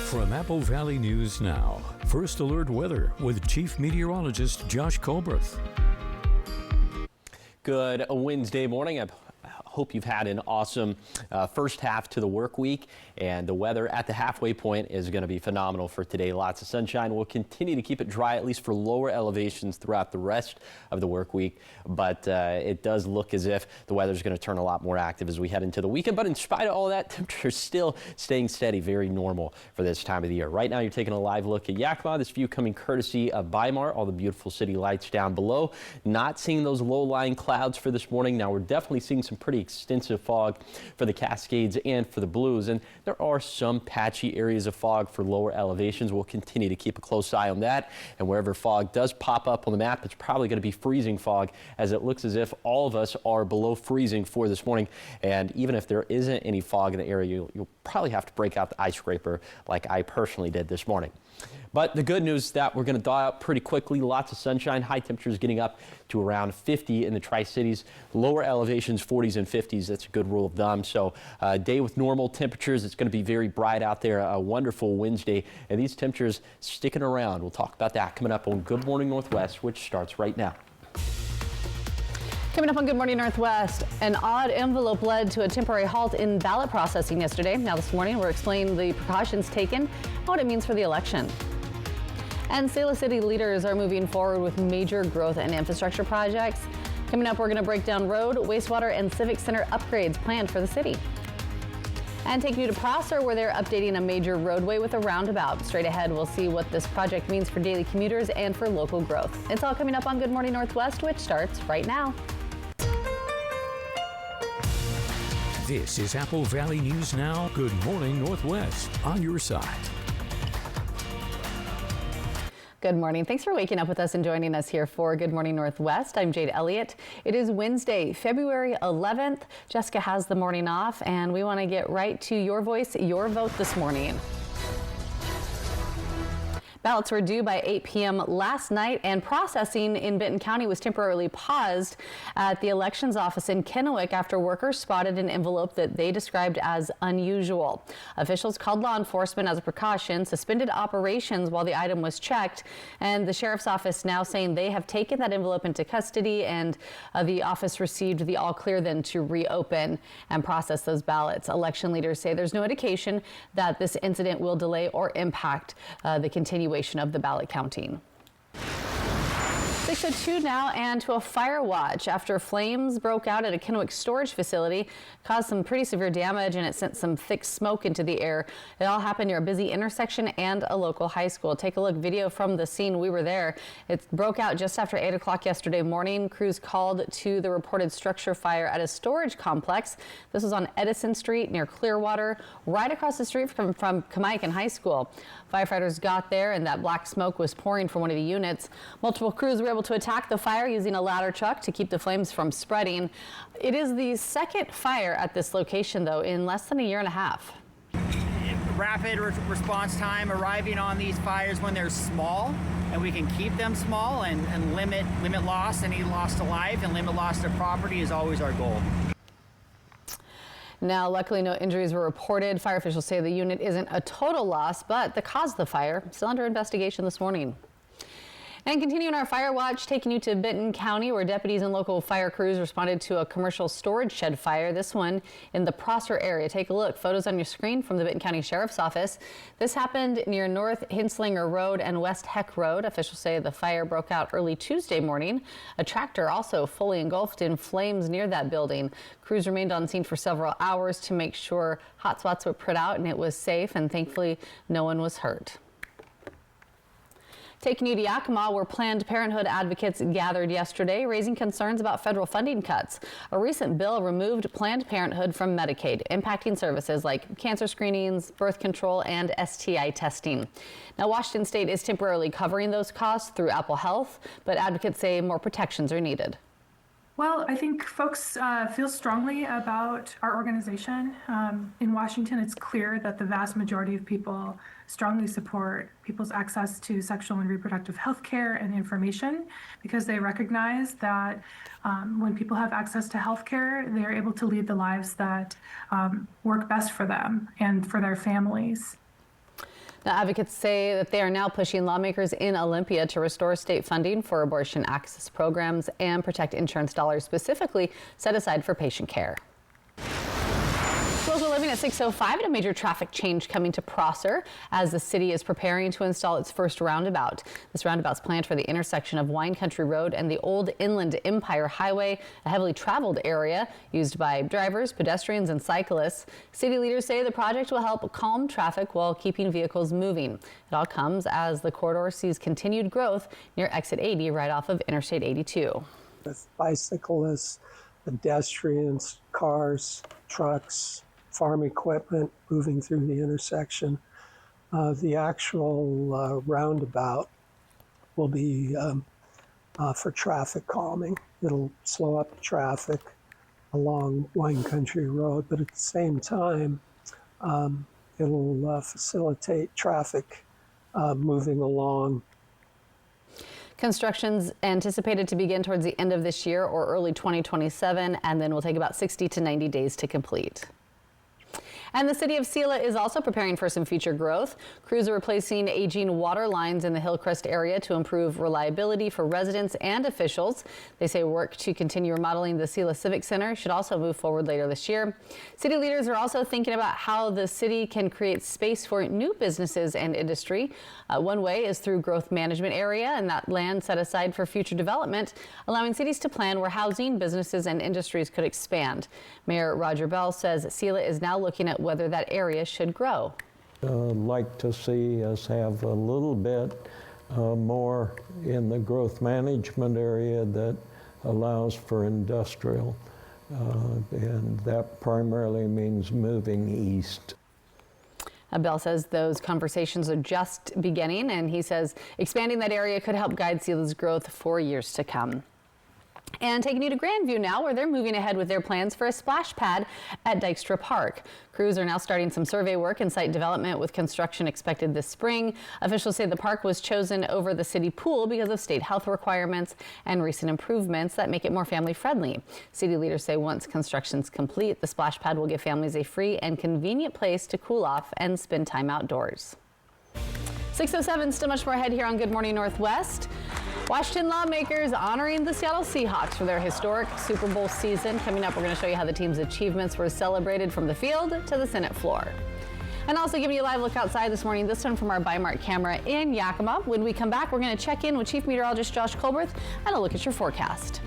From Apple Valley News Now, First Alert Weather with Chief Meteorologist Josh Colbreth. Good Wednesday morning. I hope you've had an awesome first half to the work week, and the weather at the halfway point is going to be phenomenal for today. Lots of sunshine. We'll continue to keep it dry, at least for lower elevations throughout the rest of the work week, but it does look as if the weather is going to turn a lot more active as we head into the weekend. But in spite of all that, temperatures still staying steady, very normal for this time of the year. Right now, you're taking a live look at Yakima. This view coming courtesy of Weimar, all the beautiful city lights down below. Not seeing those low-lying clouds for this morning. Now, we're definitely seeing some pretty extensive fog for the Cascades and for the Blues, and there are some patchy areas of fog for lower elevations. We'll continue to keep a close eye on that, and wherever fog does pop up on the map, it's probably going to be freezing fog, as it looks as if all of us are below freezing for this morning. And even if there isn't any fog in the area, you'll probably have to break out the ice scraper like I personally did this morning. But the good news is that we're going to thaw out pretty quickly. Lots of sunshine, high temperatures getting up to around 50 in the Tri-Cities. Lower elevations, 40s and 50s. That's a good rule of thumb. So day with normal temperatures. It's going to be very bright out there. A wonderful Wednesday. And these temperatures sticking around. We'll talk about that coming up on Good Morning Northwest, which starts right now. Coming up on Good Morning Northwest, an odd envelope led to a temporary halt in ballot processing yesterday. Now this morning, we're explaining the precautions taken and what it means for the election. And Salis City leaders are moving forward with major growth and infrastructure projects. Coming up, we're going to break down road, wastewater, and civic center upgrades planned for the city. And taking you to Prosser, where they're updating a major roadway with a roundabout. Straight ahead, we'll see what this project means for daily commuters and for local growth. It's all coming up on Good Morning Northwest, which starts right now. This is Apple Valley News Now. Good Morning Northwest, on your side. Good morning. Thanks for waking up with us and joining us here for Good Morning Northwest. I'm Jade Elliott. It is Wednesday, February 11th. Jessica has the morning off, and we want to get right to your voice, your vote this morning. Ballots were due by 8 p.m. last night, and processing in Benton County was temporarily paused at the elections office in Kennewick after workers spotted an envelope that they described as unusual. Officials called law enforcement as a precaution, suspended operations while the item was checked, and the sheriff's office now saying they have taken that envelope into custody, and the office received the all clear then to reopen and process those ballots. Election leaders say there's no indication that this incident will delay or impact the continuation of the ballot counting. 6:02 now, and to a fire watch after flames broke out at a Kennewick storage facility, caused some pretty severe damage, and it sent some thick smoke into the air. It all happened near a busy intersection and a local high school. Take a look, video from the scene. We were there. It broke out just after 8 o'clock yesterday morning. Crews called to the reported structure fire at a storage complex. This was on Edison Street near Clearwater, right across the street from Kamiakin High School. Firefighters got there, and that black smoke was pouring from one of the units. Multiple crews were able to attack the fire using a ladder truck to keep the flames from spreading. It is the second fire at this location, though, in less than a year and a half. Rapid response time arriving on these fires when they're small, and we can keep them small and limit loss, any loss to life and limit loss to property is always our goal. Now, luckily, no injuries were reported. Fire officials say the unit isn't a total loss, but the cause of the fire still under investigation this morning. And continuing our fire watch, taking you to Benton County, where deputies and local fire crews responded to a commercial storage shed fire, this one in the Prosser area. Take a look. Photos on your screen from the Benton County Sheriff's Office. This happened near North Hinslinger Road and West Heck Road. Officials say the fire broke out early Tuesday morning. A tractor also fully engulfed in flames near that building. Crews remained on scene for several hours to make sure hot spots were put out and it was safe, and thankfully no one was hurt. Taking you to Yakima, where Planned Parenthood advocates gathered yesterday, raising concerns about federal funding cuts. A recent bill removed Planned Parenthood from Medicaid, impacting services like cancer screenings, birth control, and STI testing. Now, Washington State is temporarily covering those costs through Apple Health, but advocates say more protections are needed. Well, I think folks feel strongly about our organization. In Washington, it's clear that the vast majority of people strongly support people's access to sexual and reproductive health care and information, because they recognize that when people have access to health care, they're able to lead the lives that work best for them and for their families. Now, advocates say that they are now pushing lawmakers in Olympia to restore state funding for abortion access programs and protect insurance dollars specifically set aside for patient care. Local living at 6:05 and a major traffic change coming to Prosser as the city is preparing to install its first roundabout. This roundabout's planned for the intersection of Wine Country Road and the old Inland Empire Highway, a heavily traveled area used by drivers, pedestrians, and cyclists. City leaders say the project will help calm traffic while keeping vehicles moving. It all comes as the corridor sees continued growth near exit 80 right off of Interstate 82. With bicyclists, pedestrians, cars, trucks, farm equipment moving through the intersection. The actual roundabout will be for traffic calming. It'll slow up the traffic along Wine Country Road, but at the same time, it'll facilitate traffic moving along. Construction's anticipated to begin towards the end of this year or early 2027, and then will take about 60 to 90 days to complete. And the city of Selah is also preparing for some future growth. Crews are replacing aging water lines in the Hillcrest area to improve reliability for residents and officials. They say work to continue remodeling the Selah Civic Center should also move forward later this year. City leaders are also thinking about how the city can create space for new businesses and industry. One way is through growth management area and that land set aside for future development, allowing cities to plan where housing, businesses, and industries could expand. Mayor Roger Bell says Selah is now looking at whether that area should grow. Like to see us have a little bit more in the growth management area that allows for industrial, and that primarily means moving east. Bell says those conversations are just beginning, and he says expanding that area could help guide Selah's growth for years to come. And taking you to Grandview now, where they're moving ahead with their plans for a splash pad at Dykstra Park. Crews are now starting some survey work and site development with construction expected this spring. Officials say the park was chosen over the city pool because of state health requirements and recent improvements that make it more family friendly. City leaders say once construction's complete, the splash pad will give families a free and convenient place to cool off and spend time outdoors. 6:07, still much more ahead here on Good Morning Northwest. Washington lawmakers honoring the Seattle Seahawks for their historic Super Bowl season. Coming up, we're going to show you how the team's achievements were celebrated from the field to the Senate floor. And also giving you a live look outside this morning, this one from our Bi-Mart camera in Yakima. When we come back, we're going to check in with Chief Meteorologist Josh Colberth and a look at your forecast.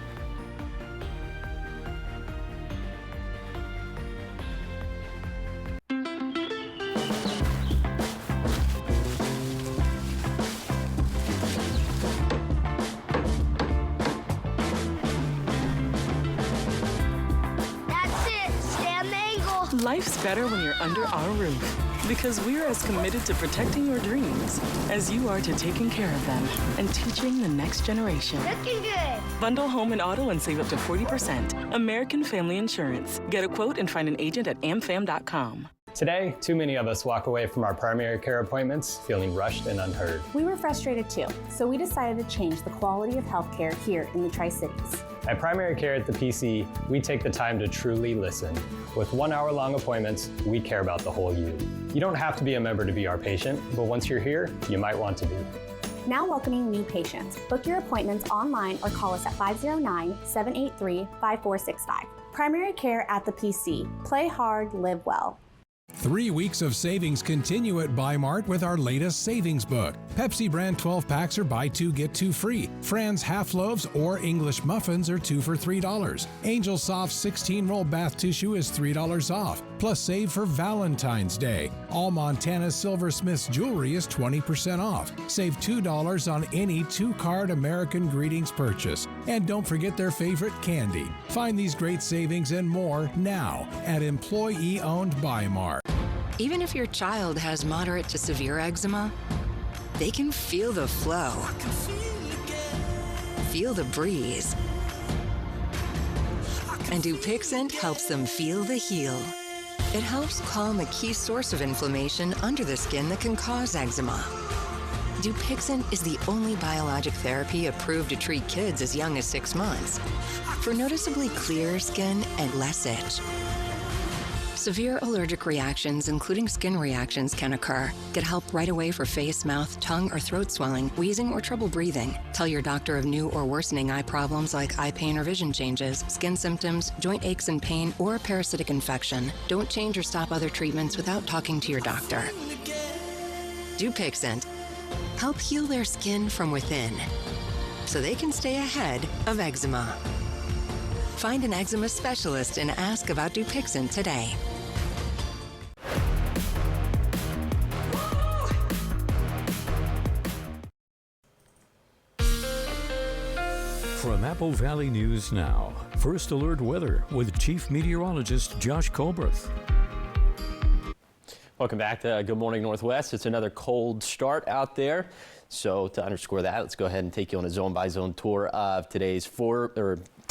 Life's better when you're under our roof, because we're as committed to protecting your dreams as you are to taking care of them and teaching the next generation. Looking good. Bundle home and auto and save up to 40%. American Family Insurance. Get a quote and find an agent at amfam.com. Today, too many of us walk away from our primary care appointments feeling rushed and unheard. We were frustrated too, so we decided to change the quality of healthcare here in the Tri-Cities. At Primary Care at the PC, we take the time to truly listen. With 1 hour-long appointments, we care about the whole you. You don't have to be a member to be our patient, but once you're here, you might want to be. Now welcoming new patients. Book your appointments online or call us at 509-783-5465. Primary Care at the PC. Play hard, live well. 3 weeks of savings continue at Bi-Mart with our latest savings book. Pepsi brand 12 packs are buy 2 get 2 free. Fran's half loaves or English muffins are 2 for $3. Angel Soft 16 roll bath tissue is $3 off. Plus save for Valentine's Day. All Montana Silversmiths jewelry is 20% off. Save $2 on any 2-card American Greetings purchase. And don't forget their favorite candy. Find these great savings and more now at employee-owned Bi-Mart. Even if your child has moderate to severe eczema, they can feel the flow, feel the breeze. And Dupixent helps them feel the heal. It helps calm a key source of inflammation under the skin that can cause eczema. Dupixent is the only biologic therapy approved to treat kids as young as 6 months for noticeably clearer skin and less itch. Severe allergic reactions, including skin reactions, can occur. Get help right away for face, mouth, tongue, or throat swelling, wheezing, or trouble breathing. Tell your doctor of new or worsening eye problems like eye pain or vision changes, skin symptoms, joint aches and pain, or a parasitic infection. Don't change or stop other treatments without talking to your doctor. Dupixent. Help heal their skin from within so they can stay ahead of eczema. Find an eczema specialist and ask about Dupixent today. From Apple Valley News Now, First Alert Weather with Chief Meteorologist Josh Colbreth. Welcome back to Good Morning Northwest. It's another cold start out there. So to underscore that, let's go ahead and take you on a zone-by-zone tour of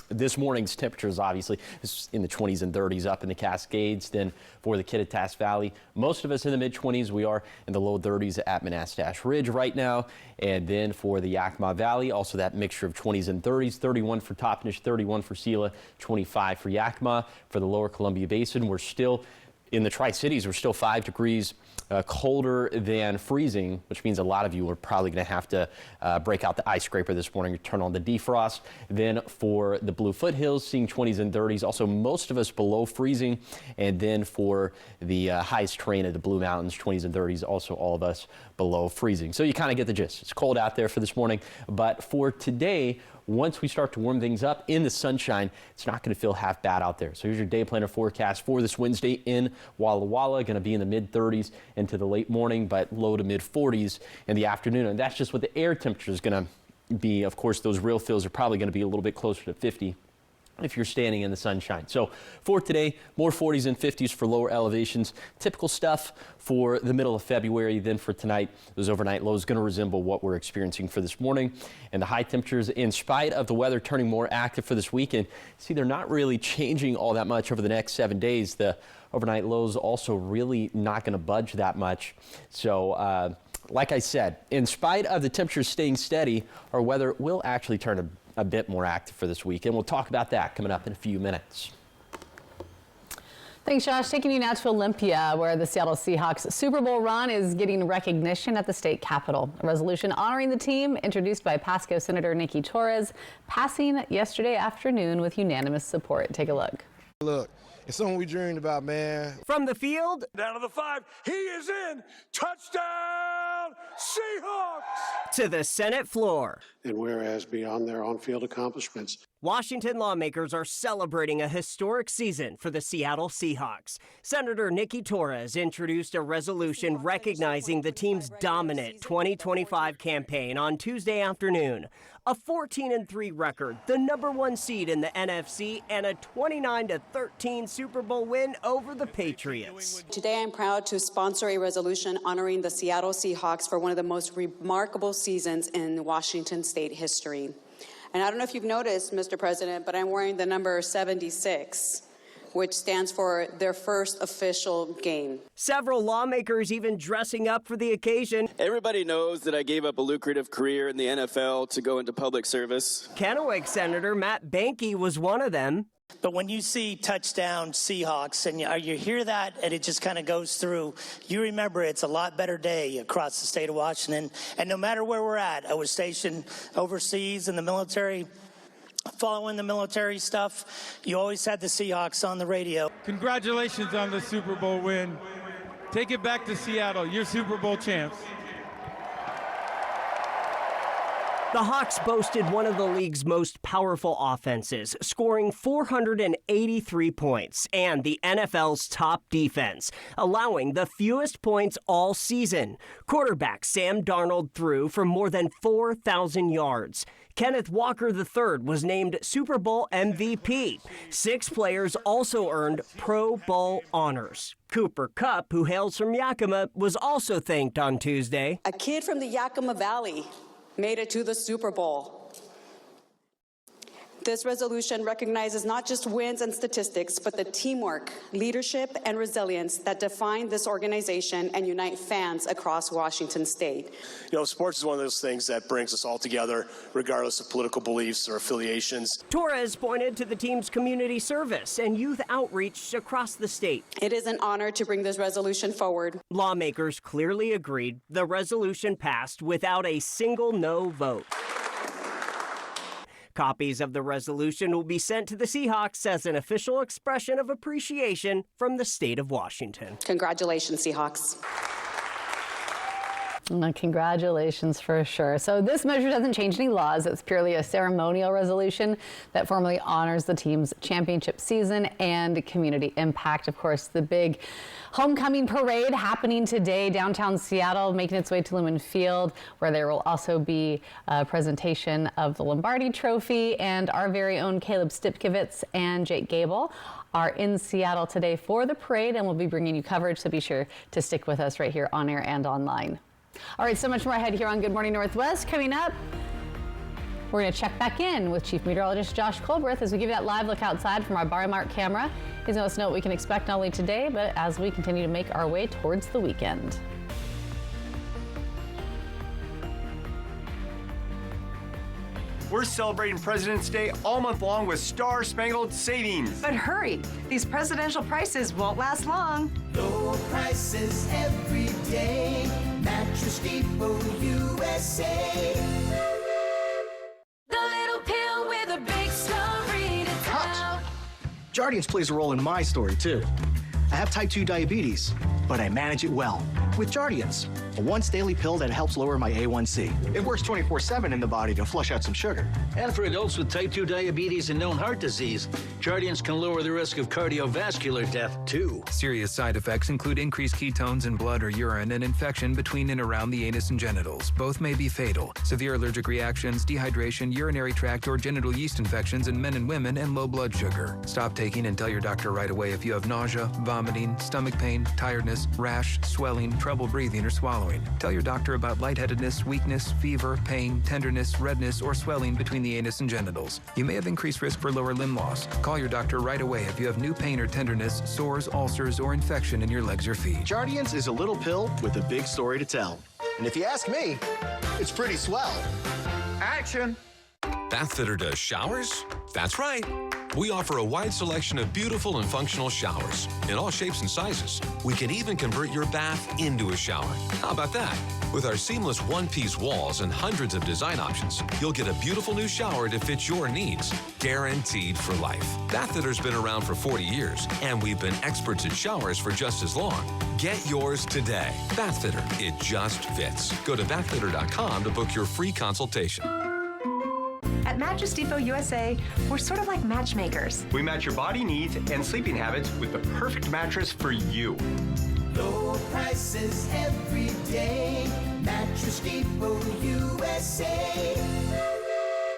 this morning's temperatures. Obviously, it's in the 20s and 30s up in the Cascades. Then for the Kittitas Valley, most of us in the mid-20s. We are in the low 30s at Manastash Ridge right now. And then for the Yakima Valley, also that mixture of 20s and 30s, 31 for Toppenish, 31 for Sela, 25 for Yakima. For the lower Columbia Basin, we're still in the Tri-Cities, we're still 5 degrees colder than freezing, which means a lot of you are probably going to have to break out the ice scraper this morning or turn on the defrost. Then for the Blue Foothills, seeing 20s and 30s, also most of us below freezing. And then for the highest terrain of the Blue Mountains, 20s and 30s, also all of us below freezing. So you kind of get the gist. It's cold out there for this morning, but for today, once we start to warm things up in the sunshine, it's not going to feel half bad out there. So here's your day planner forecast for this Wednesday in Walla Walla. Going to be in the mid 30s into the late morning, but low to mid 40s in the afternoon. And that's just what the air temperature is going to be. Of course, those real feels are probably going to be a little bit closer to 50 if you're standing in the sunshine. So for today, more 40s and 50s for lower elevations. Typical stuff for the middle of February. Then for tonight, those overnight lows going to resemble what we're experiencing for this morning. And the high temperatures, in spite of the weather turning more active for this weekend, see, they're not really changing all that much over the next 7 days. The overnight lows also really not going to budge that much. So like I said, in spite of the temperatures staying steady, our weather will actually turn a bit more active for this week, and we'll talk about that coming up in a few minutes. Thanks, Josh. Taking you now to Olympia, where the Seattle Seahawks Super Bowl run is getting recognition at the state capitol. A resolution honoring the team, introduced by Pasco Senator Nikki Torres, passing yesterday afternoon with unanimous support. Take a look. Look, it's something we dreamed about, man. From the field, down to the 5, he is in. Touchdown, Seahawks! To the Senate floor. And whereas beyond their on-field accomplishments, Washington lawmakers are celebrating a historic season for the Seattle Seahawks. Senator Nikki Torres introduced a resolution recognizing the team's dominant 2025 campaign on Tuesday afternoon. A 14-3 record, the #1 seed in the NFC, and a 29-13 Super Bowl win over the Patriots. Today I'm proud to sponsor a resolution honoring the Seattle Seahawks for one of the most remarkable seasons in Washington state history. And I don't know if you've noticed, Mr. President, but I'm wearing the number 76, which stands for their first official game. Several lawmakers even dressing up for the occasion. Everybody knows that I gave up a lucrative career in the NFL to go into public service. Kennewick Senator Matt Behnke was one of them. But when you see touchdown Seahawks and you hear that and it just kind of goes through, you remember it's a lot better day across the state of Washington. And no matter where we're at, I was stationed overseas in the military, following the military stuff. You always had the Seahawks on the radio. Congratulations on the Super Bowl win. Take it back to Seattle. You're Super Bowl champs. The Hawks boasted one of the league's most powerful offenses, scoring 483 points, and the NFL's top defense, allowing the fewest points all season. Quarterback Sam Darnold threw for more than 4,000 yards. Kenneth Walker III was named Super Bowl MVP. 6 players also earned Pro Bowl honors. Cooper Kupp, who hails from Yakima, was also thanked on Tuesday. A kid from the Yakima Valley made it to the Super Bowl. This resolution recognizes not just wins and statistics, but the teamwork, leadership, and resilience that define this organization and unite fans across Washington state. You know, sports is one of those things that brings us all together, regardless of political beliefs or affiliations. Torres pointed to the team's community service and youth outreach across the state. It is an honor to bring this resolution forward. Lawmakers clearly agreed the resolution passed without a single no vote. Copies of the resolution will be sent to the Seahawks as an official expression of appreciation from the state of Washington. Congratulations, Seahawks. Congratulations for sure. So this measure doesn't change any laws. It's purely a ceremonial resolution that formally honors the team's championship season and community impact. Of course, the big homecoming parade happening today downtown Seattle, making its way to Lumen Field, where there will also be a presentation of the Lombardi Trophy, and our very own Caleb Stipkevitz and Jake Gable are in Seattle today for the parade, and we'll be bringing you coverage, so be sure to stick with us right here on air and online. All right, so much more ahead here on Good Morning Northwest. Coming up, we're going to check back in with Chief Meteorologist Josh Colbreth as we give you that live look outside from our Barry Mark camera. He's going to let us know what we can expect not only today, but as we continue to make our way towards the weekend. We're celebrating President's Day all month long with Star-Spangled Savings. But hurry, these presidential prices won't last long. Low prices every day. Mattress Depot USA. The little pill with a big story to tell. Jardiance plays a role in my story, too. I have type 2 diabetes, but I manage it well with Jardiance, a once-daily pill that helps lower my A1C. It works 24/7 in the body to flush out some sugar. And for adults with type 2 diabetes and known heart disease, Jardiance can lower the risk of cardiovascular death, too. Serious side effects include increased ketones in blood or urine and infection between and around the anus and genitals. Both may be fatal. Severe allergic reactions, dehydration, urinary tract or genital yeast infections in men and women, and low blood sugar. Stop taking and tell your doctor right away if you have nausea, vomiting, stomach pain, tiredness, rash, swelling, trouble breathing or swallowing. Tell your doctor about lightheadedness, weakness, fever, pain, tenderness, redness, or swelling between the anus and genitals. You may have increased risk for lower limb loss. Call your doctor right away if you have new pain or tenderness, sores, ulcers, or infection in your legs or feet. Jardiance is a little pill with a big story to tell. And if you ask me, it's pretty swell. Action! Bathfitter does showers? That's right. We offer a wide selection of beautiful and functional showers in all shapes and sizes. We can even convert your bath into a shower. How about that? With our seamless one-piece walls and hundreds of design options, you'll get a beautiful new shower to fit your needs, guaranteed for life. Bathfitter's been around for 40 years, and we've been experts at showers for just as long. Get yours today. Bathfitter, it just fits. Go to bathfitter.com to book your free consultation. At Mattress Depot USA, we're sort of like matchmakers. We match your body needs and sleeping habits with the perfect mattress for you. Low prices every day. Mattress Depot USA.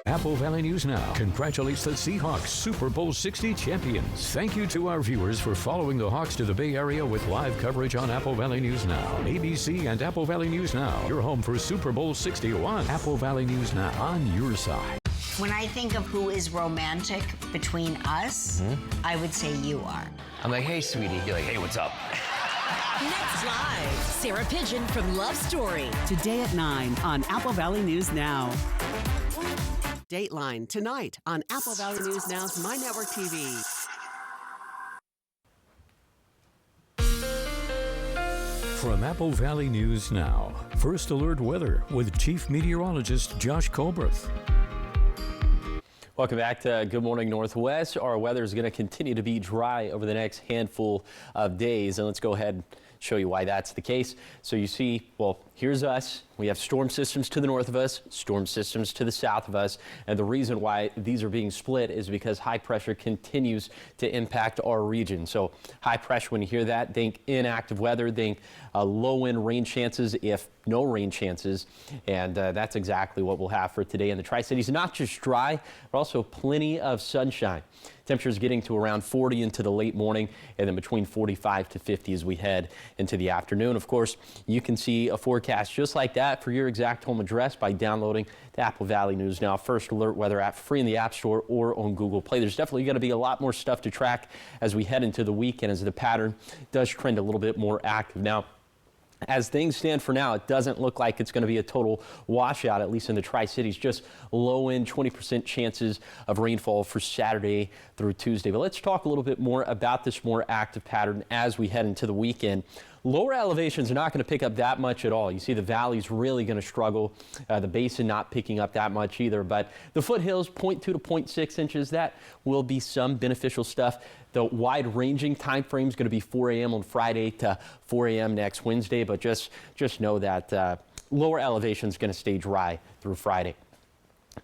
Apple Valley News Now congratulates the Seahawks Super Bowl 60 champions. Thank you to our viewers for following the Hawks to the Bay Area with live coverage on Apple Valley News Now, ABC, and Apple Valley News Now. Your home for Super Bowl 61. Apple Valley News Now, on your side. When I think of who is romantic between us, I would say you are. I'm like, hey, sweetie. You're like, hey, what's up? Next live, Sarah Pigeon from Love Story. Today at 9 on Apple Valley News Now. Dateline tonight on Apple Valley News Now's My Network TV. From Apple Valley News Now, First Alert Weather with Chief Meteorologist Josh Colbreth. Welcome back to Good Morning Northwest. Our weather is going to continue to be dry over the next handful of days, and let's go ahead and show you why that's the case. So you see, well, here's us. We have storm systems to the north of us, storm systems to the south of us, and the reason why these are being split is because high pressure continues to impact our region. So high pressure, when you hear that, think inactive weather, think low wind rain chances, if no rain chances, and that's exactly what we'll have for today in the Tri-Cities. Not just dry, but also plenty of sunshine. Temperatures getting to around 40 into the late morning, and then between 45 to 50 as we head into the afternoon. Of course, you can see a forecast just like that for your exact home address by downloading the Apple Valley News Now First Alert weather app free in the App Store or on Google Play. There's definitely going to be a lot more stuff to track as we head into the weekend, as the pattern does trend a little bit more active. Now, as things stand for now, it doesn't look like it's going to be a total washout, at least in the Tri-Cities. Just low end 20% chances of rainfall for Saturday through Tuesday. But let's talk a little bit more about this more active pattern as we head into the weekend. Lower elevations are not going to pick up that much at all. You see the valley's really going to struggle. The basin not picking up that much either. But the foothills, 0.2 to 0.6 inches, that will be some beneficial stuff. The wide-ranging time frame is going to be 4 a.m. on Friday to 4 a.m. next Wednesday. But just know that lower elevation is going to stay dry through Friday.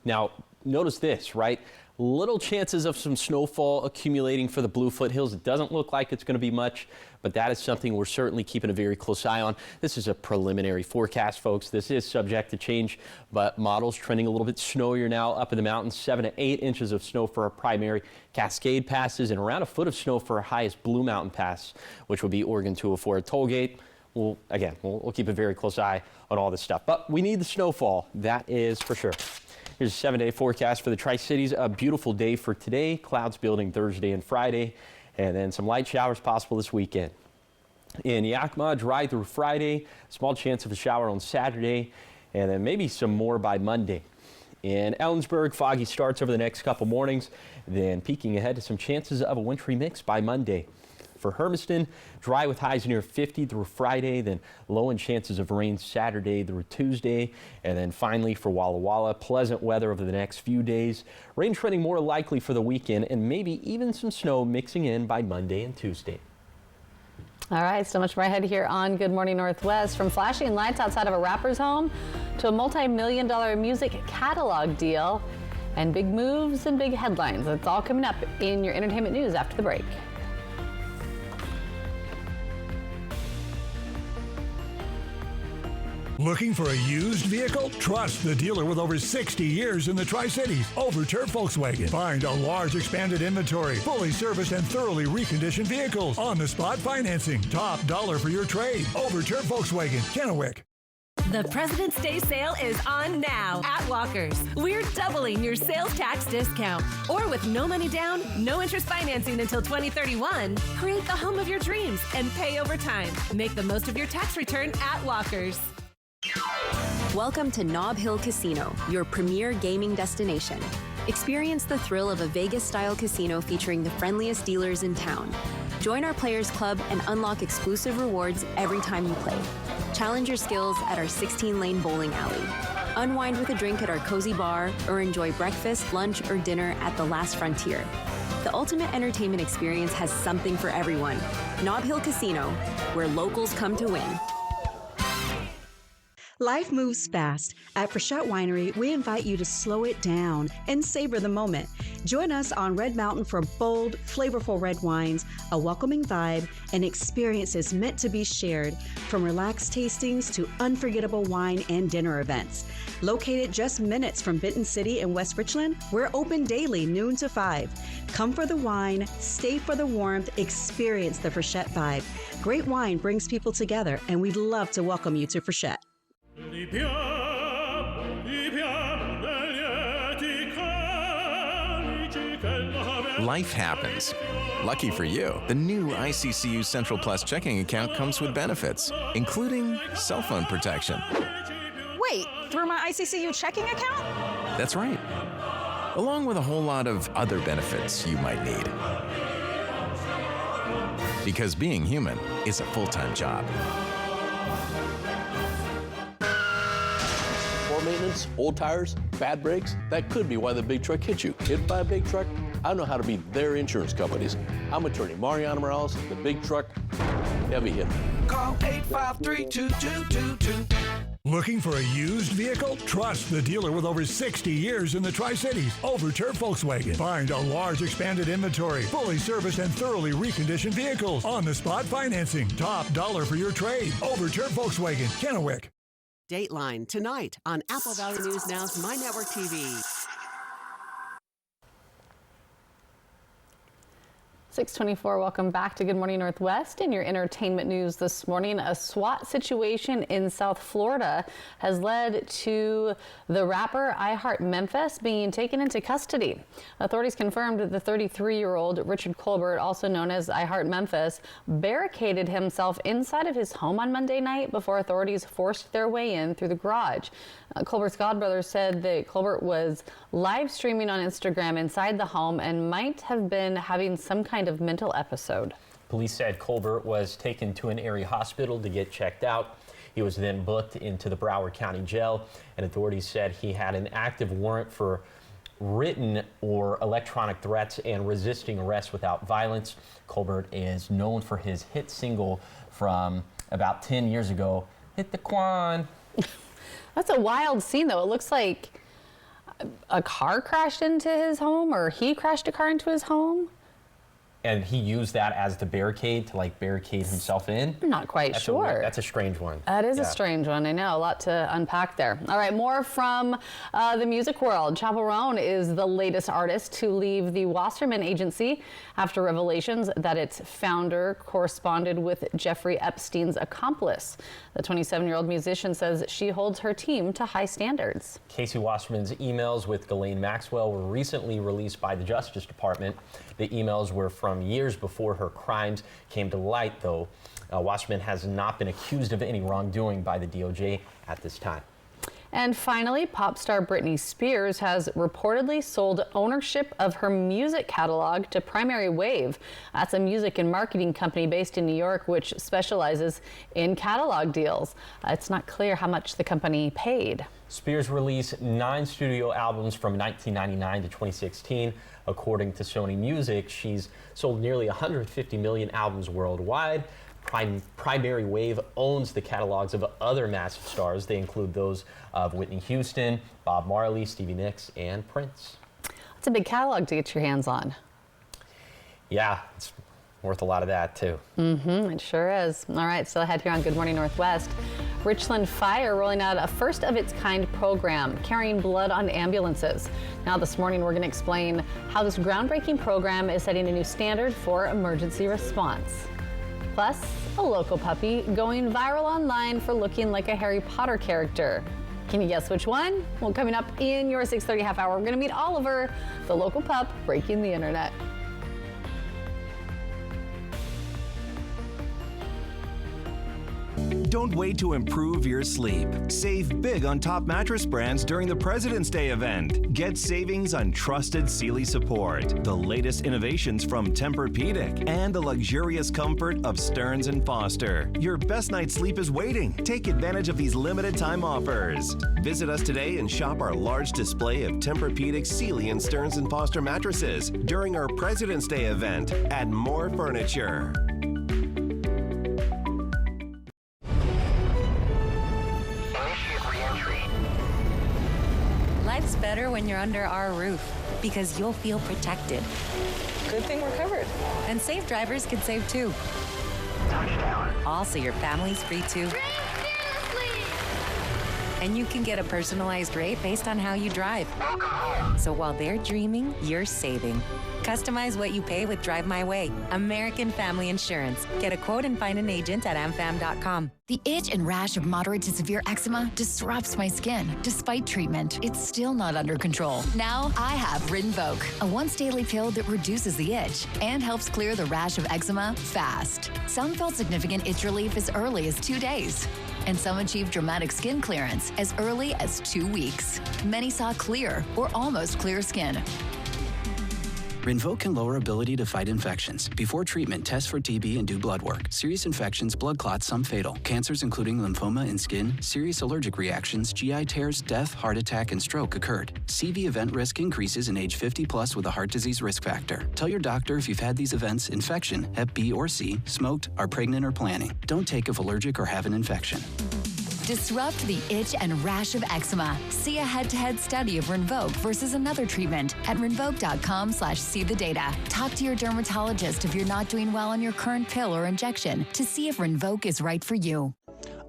Now, notice this, right? Little chances of some snowfall accumulating for the Blue Foothills. It doesn't look like it's going to be much, but that is something we're certainly keeping a very close eye on. This is a preliminary forecast, folks. This is subject to change, but models trending a little bit snowier now up in the mountains. 7 to 8 inches of snow for our primary Cascade passes and around a foot of snow for our highest Blue Mountain Pass, which would be Oregon 204 Tollgate. We'll keep a very close eye on all this stuff, but we need the snowfall. That is for sure. Here's a 7-day forecast for the Tri-Cities. A beautiful day for today. Clouds building Thursday and Friday, and then some light showers possible this weekend. In Yakima, dry through Friday. Small chance of a shower on Saturday, and then maybe some more by Monday. In Ellensburg, foggy starts over the next couple mornings, then peaking ahead to some chances of a wintry mix by Monday. For Hermiston, dry with highs near 50 through Friday, then low in chances of rain Saturday through Tuesday. And then finally for Walla Walla, pleasant weather over the next few days. Rain trending more likely for the weekend, and maybe even some snow mixing in by Monday and Tuesday. All right, so much more ahead here on Good Morning Northwest. From flashing lights outside of a rapper's home to a multi-million-dollar music catalog deal and big moves and big headlines. It's all coming up in your entertainment news after the break. Looking for a used vehicle? Trust the dealer with over 60 years in the Tri-Cities, Overturf Volkswagen. Find a large expanded inventory, fully serviced and thoroughly reconditioned vehicles, on-the-spot financing, top dollar for your trade. Overturf Volkswagen, Kennewick. The President's Day sale is on now at Walker's. We're doubling your sales tax discount. Or with no money down, no interest financing until 2031, create the home of your dreams and pay over time. Make the most of your tax return at Walker's. Welcome to Nob Hill Casino, your premier gaming destination. Experience the thrill of a Vegas-style casino featuring the friendliest dealers in town. Join our Players Club and unlock exclusive rewards every time you play. Challenge your skills at our 16-lane bowling alley. Unwind with a drink at our cozy bar, or enjoy breakfast, lunch, or dinner at the Last Frontier. The ultimate entertainment experience has something for everyone. Nob Hill Casino, where locals come to win. Life moves fast. At Frechette Winery, we invite you to slow it down and savor the moment. Join us on Red Mountain for bold, flavorful red wines, a welcoming vibe, and experiences meant to be shared, from relaxed tastings to unforgettable wine and dinner events. Located just minutes from Benton City in West Richland, we're open daily, noon to 5. Come for the wine, stay for the warmth, experience the Frechette vibe. Great wine brings people together, and we'd love to welcome you to Frechette. Life happens. Lucky for you, the new ICCU Central Plus checking account comes with benefits, including cell phone protection. Wait, through my ICCU checking account? That's right. Along with a whole lot of other benefits you might need. Because being human is a full-time job. Maintenance, old tires, bad brakes, that could be why the big truck hit you. Hit by a big truck? I know how to beat their insurance companies. I'm attorney Mariano Morales, the big truck heavy hitter. Call 853-2222. Looking for a used vehicle? Trust the dealer with over 60 years in the Tri-Cities, Overturf Volkswagen. Find a large expanded inventory, fully serviced and thoroughly reconditioned vehicles, on-the-spot financing, top dollar for your trade. Overturf Volkswagen, Kennewick. Dateline tonight on Apple Valley News Now's My Network TV. 624, welcome back to Good Morning Northwest. In your entertainment news this morning, a SWAT situation in South Florida has led to the rapper I Heart Memphis being taken into custody. Authorities confirmed that the 33-year-old Richard Colbert, also known as I Heart Memphis, barricaded himself inside of his home on Monday night before authorities forced their way in through the garage. Colbert's godbrother said that Colbert was live streaming on Instagram inside the home and might have been having some kind of mental episode. Police said Colbert was taken to an area hospital to get checked out. He was then booked into the Broward County Jail, and authorities said he had an active warrant for written or electronic threats and resisting arrest without violence. Colbert is known for his hit single from about 10 years ago, Hit the Quan. That's a wild scene, though. It looks like a car crashed into his home, or he crashed a car into his home. And he used that as the barricade to barricade himself in? I'm not quite sure. That's a strange one. That is a strange one. I know, a lot to unpack there. All right, more from the music world. Chappell Roan is the latest artist to leave the Wasserman Agency after revelations that its founder corresponded with Jeffrey Epstein's accomplice. The 27-year-old musician says she holds her team to high standards. Casey Wasserman's emails with Ghislaine Maxwell were recently released by the Justice Department. The emails were from years before her crimes came to light, though. Wasserman has not been accused of any wrongdoing by the DOJ at this time. And finally, pop star Britney Spears has reportedly sold ownership of her music catalog to Primary Wave. That's a music and marketing company based in New York, which specializes in catalog deals. It's not clear how much the company paid. Spears released 9 studio albums from 1999 to 2016. According to Sony Music, she's sold nearly 150 million albums worldwide. Primary Wave owns the catalogs of other massive stars. They include those of Whitney Houston, Bob Marley, Stevie Nicks, and Prince. It's a big catalog to get your hands on. Yeah, it's worth a lot of that, too. It sure is. All right, still ahead here on Good Morning Northwest. Richland Fire rolling out a first-of-its-kind program, carrying blood on ambulances. Now this morning, we're going to explain how this groundbreaking program is setting a new standard for emergency response. Plus, a local puppy going viral online for looking like a Harry Potter character. Can you guess which one? Well, coming up in your 6:30 half hour, we're going to meet Oliver, the local pup breaking the internet. Don't wait to improve your sleep. Save big on top mattress brands during the President's Day event. Get savings on trusted Sealy support, the latest innovations from Tempur-Pedic, and the luxurious comfort of Stearns & Foster. Your best night's sleep is waiting. Take advantage of these limited time offers. Visit us today and shop our large display of Tempur-Pedic, Sealy, and Stearns & Foster mattresses during our President's Day event at More Furniture. Life's better when you're under our roof because you'll feel protected. Good thing we're covered. And safe drivers can save too. Touchdown. Also, your family's free too. And you can get a personalized rate based on how you drive. Welcome home. So while they're dreaming, you're saving. Customize what you pay with Drive My Way. American Family Insurance. Get a quote and find an agent at amfam.com. The itch and rash of moderate to severe eczema disrupts my skin. Despite treatment, it's still not under control. Now I have Rinvoq, a once-daily pill that reduces the itch and helps clear the rash of eczema fast. Some felt significant itch relief as early as 2 days, and some achieved dramatic skin clearance as early as 2 weeks. Many saw clear or almost clear skin. Rinvoq can lower ability to fight infections. Before treatment, test for TB and do blood work. Serious infections, blood clots, some fatal. Cancers including lymphoma and skin, serious allergic reactions, GI tears, death, heart attack, and stroke occurred. CV event risk increases in age 50 plus with a heart disease risk factor. Tell your doctor if you've had these events, infection, Hep B or C, smoked, are pregnant or planning. Don't take if allergic or have an infection. Disrupt the itch and rash of eczema. See a head-to-head study of Rinvoq versus another treatment at Rinvoq.com/see-the-data. Talk to your dermatologist if you're not doing well on your current pill or injection to see if Rinvoq is right for you.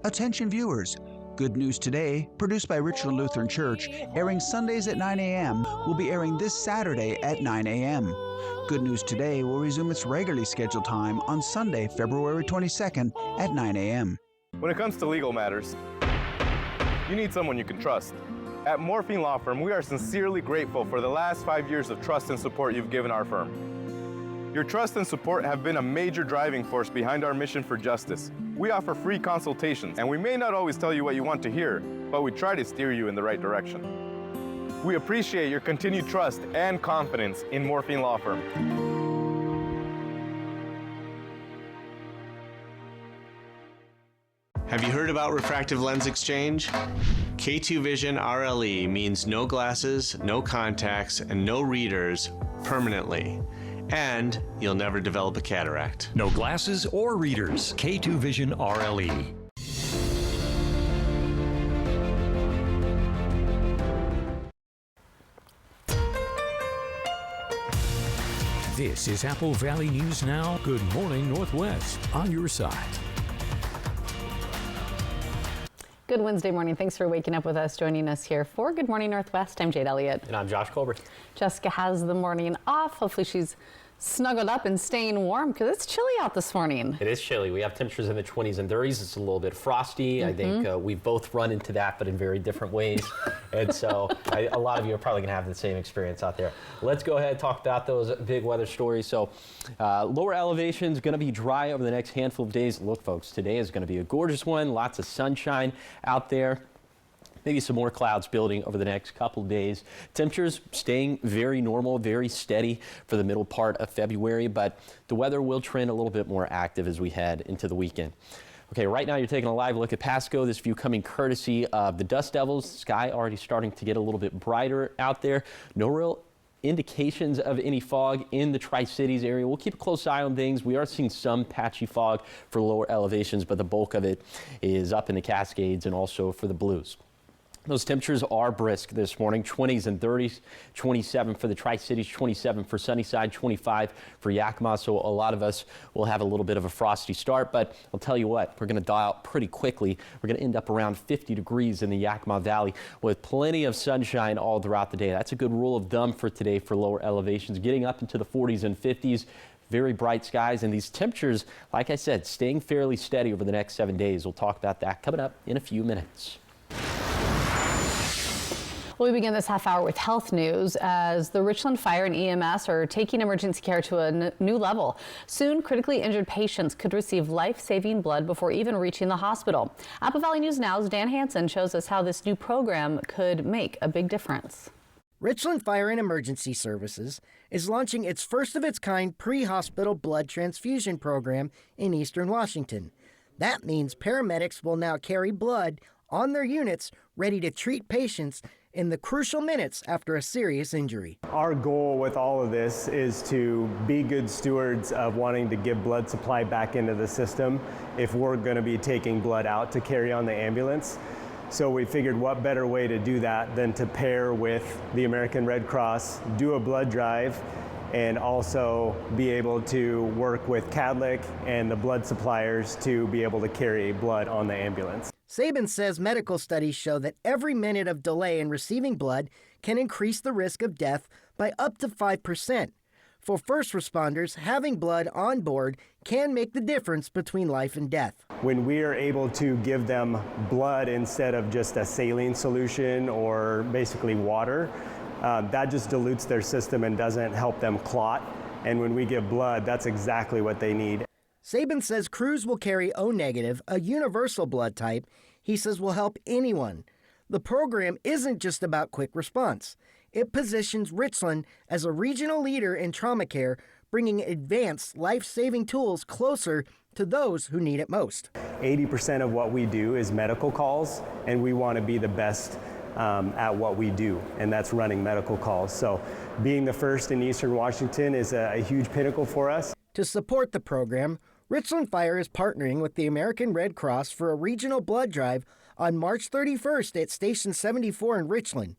Attention viewers, Good News Today, produced by Richland Lutheran Church, airing Sundays at 9 a.m., will be airing this Saturday at 9 a.m. Good News Today will resume its regularly scheduled time on Sunday, February 22nd at 9 a.m. When it comes to legal matters, you need someone you can trust. At Morphine Law Firm, we are sincerely grateful for the last 5 years of trust and support you've given our firm. Your trust and support have been a major driving force behind our mission for justice. We offer free consultations, and we may not always tell you what you want to hear, but we try to steer you in the right direction. We appreciate your continued trust and confidence in Morphine Law Firm. Have you heard about refractive lens exchange? K2 Vision RLE means no glasses, no contacts, and no readers permanently. And you'll never develop a cataract. No glasses or readers. K2 Vision RLE. This is Apple Valley News Now. Good morning, Northwest. On your side. Good Wednesday morning. Thanks for waking up with us, joining us here for Good Morning Northwest. I'm Jade Elliott. And I'm Josh Colbert. Jessica has the morning off. Hopefully she's snuggled up and staying warm because it's chilly out this morning. It is chilly. We have temperatures in the 20s and 30s. It's a little bit frosty. I think we've both run into that, but in very different ways. And so a lot of you are probably going to have the same experience out there. Let's go ahead and talk about those big weather stories. So lower elevations going to be dry over the next handful of days. Look, folks, today is going to be a gorgeous one. Lots of sunshine out there. Maybe some more clouds building over the next couple of days. Temperatures staying very normal, very steady for the middle part of February, but the weather will trend a little bit more active as we head into the weekend. Okay, right now you're taking a live look at Pasco. This view coming courtesy of the Dust Devils. Sky already starting to get a little bit brighter out there. No real indications of any fog in the Tri-Cities area. We'll keep a close eye on things. We are seeing some patchy fog for lower elevations, but the bulk of it is up in the Cascades and also for the Blues. Those temperatures are brisk this morning, 20s and 30s, 27 for the Tri-Cities, 27 for Sunnyside, 25 for Yakima. So a lot of us will have a little bit of a frosty start, but I'll tell you what, we're going to dial out pretty quickly. We're going to end up around 50 degrees in the Yakima Valley with plenty of sunshine all throughout the day. That's a good rule of thumb for today for lower elevations, getting up into the 40s and 50s. Very bright skies, and these temperatures, like I said, staying fairly steady over the next 7 days. We'll talk about that coming up in a few minutes. Well, we begin this half hour with health news as the Richland Fire and EMS are taking emergency care to a new level. Soon, critically injured patients could receive life-saving blood before even reaching the hospital. Apple Valley News Now's Dan Hansen shows us how this new program could make a big difference. Richland Fire and Emergency Services is launching its first-of-its-kind pre-hospital blood transfusion program in Eastern Washington. That means paramedics will now carry blood on their units ready to treat patients in the crucial minutes after a serious injury. Our goal with all of this is to be good stewards of wanting to give blood supply back into the system if we're going to be taking blood out to carry on the ambulance. So we figured what better way to do that than to pair with the American Red Cross, do a blood drive, and also be able to work with Cadlick and the blood suppliers to be able to carry blood on the ambulance. Sabin says medical studies show that every minute of delay in receiving blood can increase the risk of death by up to 5%. For first responders, having blood on board can make the difference between life and death. When we are able to give them blood instead of just a saline solution or basically water, that just dilutes their system and doesn't help them clot. And when we give blood, that's exactly what they need. Sabin says crews will carry O negative, a universal blood type he says will help anyone. The program isn't just about quick response. It positions Richland as a regional leader in trauma care, bringing advanced life-saving tools closer to those who need it most. 80% of what we do is medical calls, and we want to be the best at what we do, and that's running medical calls. So being the first in Eastern Washington is a huge pinnacle for us. To support the program, Richland Fire is partnering with the American Red Cross for a regional blood drive on March 31st at Station 74 in Richland.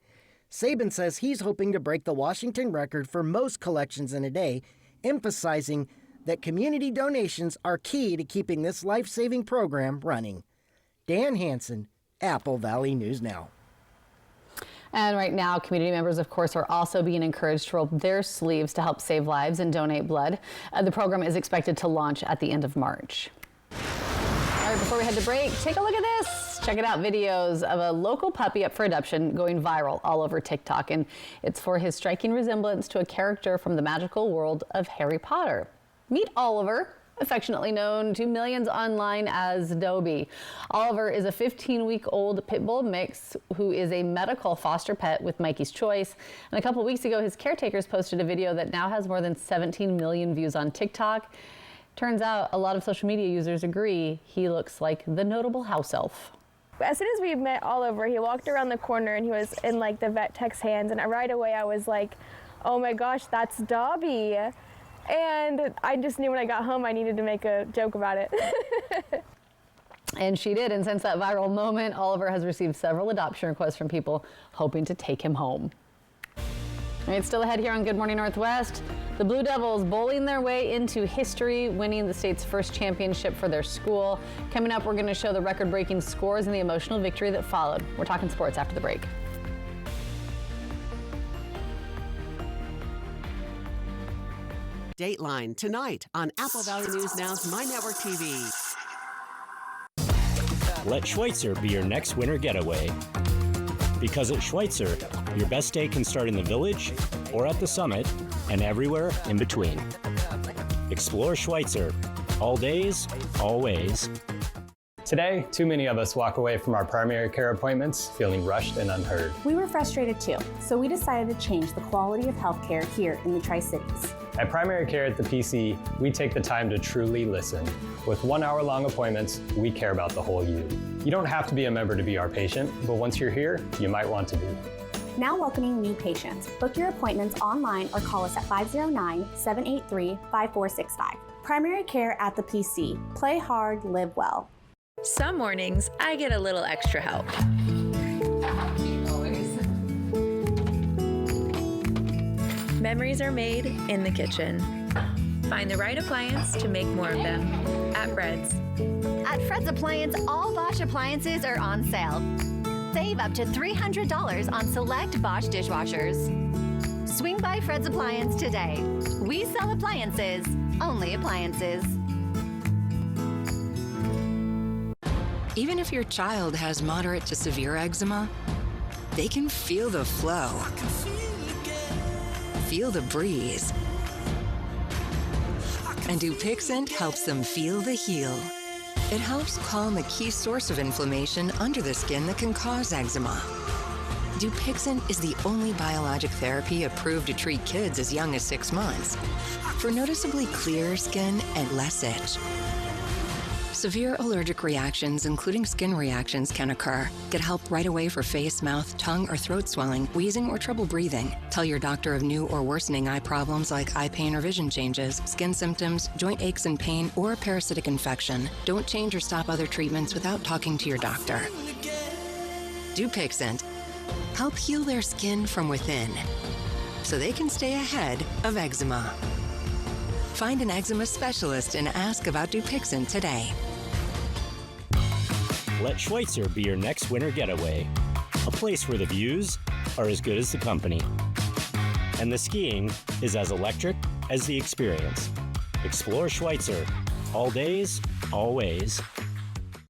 Sabin says he's hoping to break the Washington record for most collections in a day, emphasizing that community donations are key to keeping this life-saving program running. Dan Hansen, Apple Valley News Now. And right now, community members, of course, are also being encouraged to roll their sleeves to help save lives and donate blood. The program is expected to launch at the end of March. All right, before we head to break, take a look at this. Check it out, videos of a local puppy up for adoption going viral all over TikTok. And it's for his striking resemblance to a character from the magical world of Harry Potter. Meet Oliver, affectionately known to millions online as Dobby. Oliver is a 15-week-old pit bull mix who is a medical foster pet with Mikey's Choice. And a couple weeks ago, his caretakers posted a video that now has more than 17 million views on TikTok. Turns out a lot of social media users agree he looks like the notable house elf. As soon as we met Oliver, he walked around the corner and he was in like the vet tech's hands, and right away I was like, oh my gosh, that's Dobby. And I just knew when I got home I needed to make a joke about it. And she did, and since that viral moment, Oliver has received several adoption requests from people hoping to take him home. All right, still ahead here on Good Morning Northwest. The Blue Devils bowling their way into history, winning the state's first championship for their school. Coming up, we're going to show the record-breaking scores and the emotional victory that followed. We're talking sports after the break. Dateline tonight on Apple Valley News Now's My Network TV. Let Schweitzer be your next winter getaway. Because at Schweitzer, your best day can start in the village or at the summit and everywhere in between. Explore Schweitzer. All days, always. Today, too many of us walk away from our primary care appointments feeling rushed and unheard. We were frustrated too, so we decided to change the quality of healthcare here in the Tri-Cities. At Primary Care at the PC, we take the time to truly listen. With 1 hour-long appointments, we care about the whole you. You don't have to be a member to be our patient, but once you're here, you might want to be. Now welcoming new patients. Book your appointments online or call us at 509-783-5465. Primary Care at the PC. Play hard, live well. Some mornings, I get a little extra help. Memories are made in the kitchen. Find the right appliance to make more of them at Fred's. At Fred's Appliance, all Bosch appliances are on sale. Save up to $300 on select Bosch dishwashers. Swing by Fred's Appliance today. We sell appliances, only appliances. Even if your child has moderate to severe eczema, they can feel the flow, feel the breeze. And Dupixent helps them feel the heal. It helps calm a key source of inflammation under the skin that can cause eczema. Dupixent is the only biologic therapy approved to treat kids as young as 6 months for noticeably clearer skin and less itch. Severe allergic reactions, including skin reactions, can occur. Get help right away for face, mouth, tongue, or throat swelling, wheezing, or trouble breathing. Tell your doctor of new or worsening eye problems like eye pain or vision changes, skin symptoms, joint aches and pain, or a parasitic infection. Don't change or stop other treatments without talking to your doctor. Dupixent. Help heal their skin from within so they can stay ahead of eczema. Find an eczema specialist and ask about Dupixent today. Let Schweitzer be your next winter getaway. A place where the views are as good as the company. And the skiing is as electric as the experience. Explore Schweitzer. All days, always.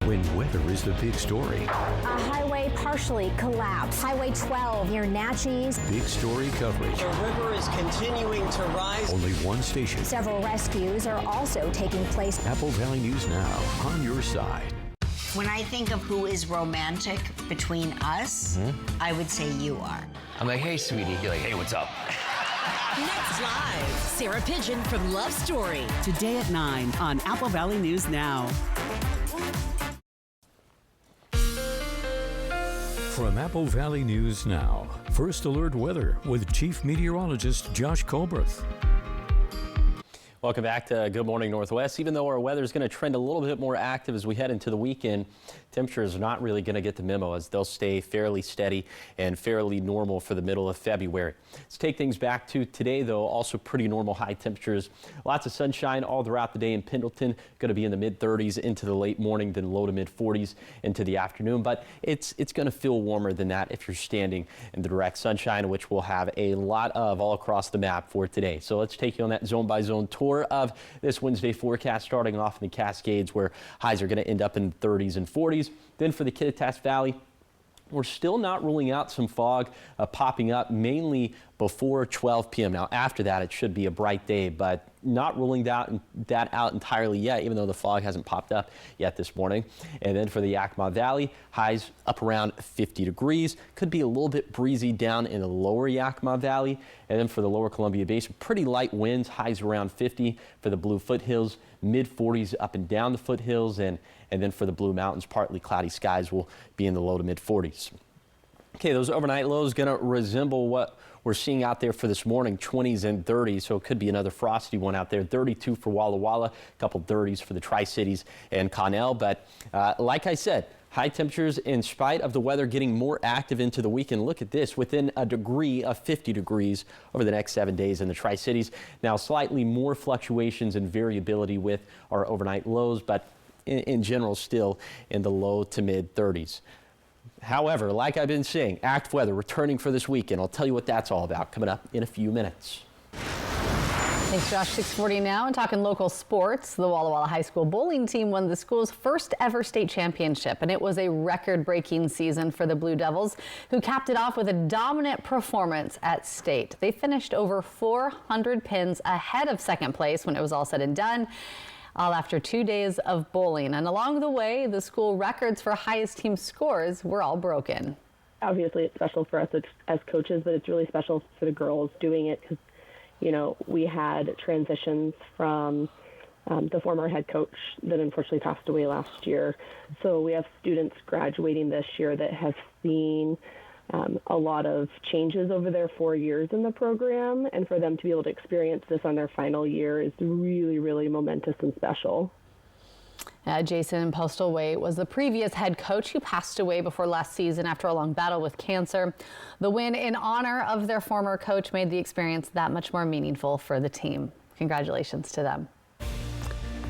When weather is the big story. A highway partially collapsed. Highway 12 near Natchez. Big story coverage. The river is continuing to rise. Only one station. Several rescues are also taking place. Apple Valley News Now, on your side. When I think of who is romantic between us, I would say you are. I'm like, hey, sweetie. You're like, hey, what's up? Next live, Sarah Pigeon from Love Story. Today at 9 on Apple Valley News Now. From Apple Valley News Now, First Alert Weather with Chief Meteorologist Josh Colbreth. Welcome back to Good Morning Northwest. Even though our weather is going to trend a little bit more active as we head into the weekend, temperatures are not really going to get the memo as they'll stay fairly steady and fairly normal for the middle of February. Let's take things back to today, though. Also pretty normal high temperatures. Lots of sunshine all throughout the day in Pendleton. Going to be in the mid-30s into the late morning, then low to mid-40s into the afternoon. But it's going to feel warmer than that if you're standing in the direct sunshine, which we'll have a lot of all across the map for today. So let's take you on that zone-by-zone tour of this Wednesday forecast, starting off in the Cascades, where highs are going to end up in the 30s and 40s. Then for the Kittitas Valley, we're still not ruling out some fog popping up mainly before 12 p.m. Now, after that, it should be a bright day, but not ruling that out entirely yet, even though the fog hasn't popped up yet this morning. And then for the Yakima Valley, highs up around 50 degrees. Could be a little bit breezy down in the lower Yakima Valley. And then for the lower Columbia Basin, pretty light winds, highs around 50 for the Blue Foothills, mid-40s up and down the foothills. And then for the Blue Mountains, partly cloudy skies will be in the low to mid-40s. Okay, those overnight lows going to resemble what we're seeing out there for this morning, 20s and 30s, so it could be another frosty one out there. 32 for Walla Walla, a couple 30s for the Tri-Cities and Connell. But like I said, high temperatures in spite of the weather getting more active into the weekend. Look at this, within a degree of 50 degrees over the next 7 days in the Tri-Cities. Now, slightly more fluctuations and variability with our overnight lows, but in general, still in the low to mid 30s. However, like I've been saying, ACT weather returning for this weekend. I'll tell you what that's all about coming up in a few minutes. Thanks, Josh. 6:40 now, and talking local sports. The Walla Walla High School bowling team won the school's first ever state championship, and it was a record-breaking season for the Blue Devils, who capped it off with a dominant performance at state. They finished over 400 pins ahead of second place when it was all said and done, all after 2 days of bowling. And along the way, the school records for highest team scores were all broken. Obviously, it's special for us as coaches, but it's really special for the girls doing it because, you know, we had transitions from the former head coach that unfortunately passed away last year. So we have students graduating this year that have seen a lot of changes over their 4 years in the program, and for them to be able to experience this on their final year is really, really momentous and special. Jason Postlethwaite was the previous head coach who passed away before last season after a long battle with cancer. The win in honor of their former coach made the experience that much more meaningful for the team. Congratulations to them.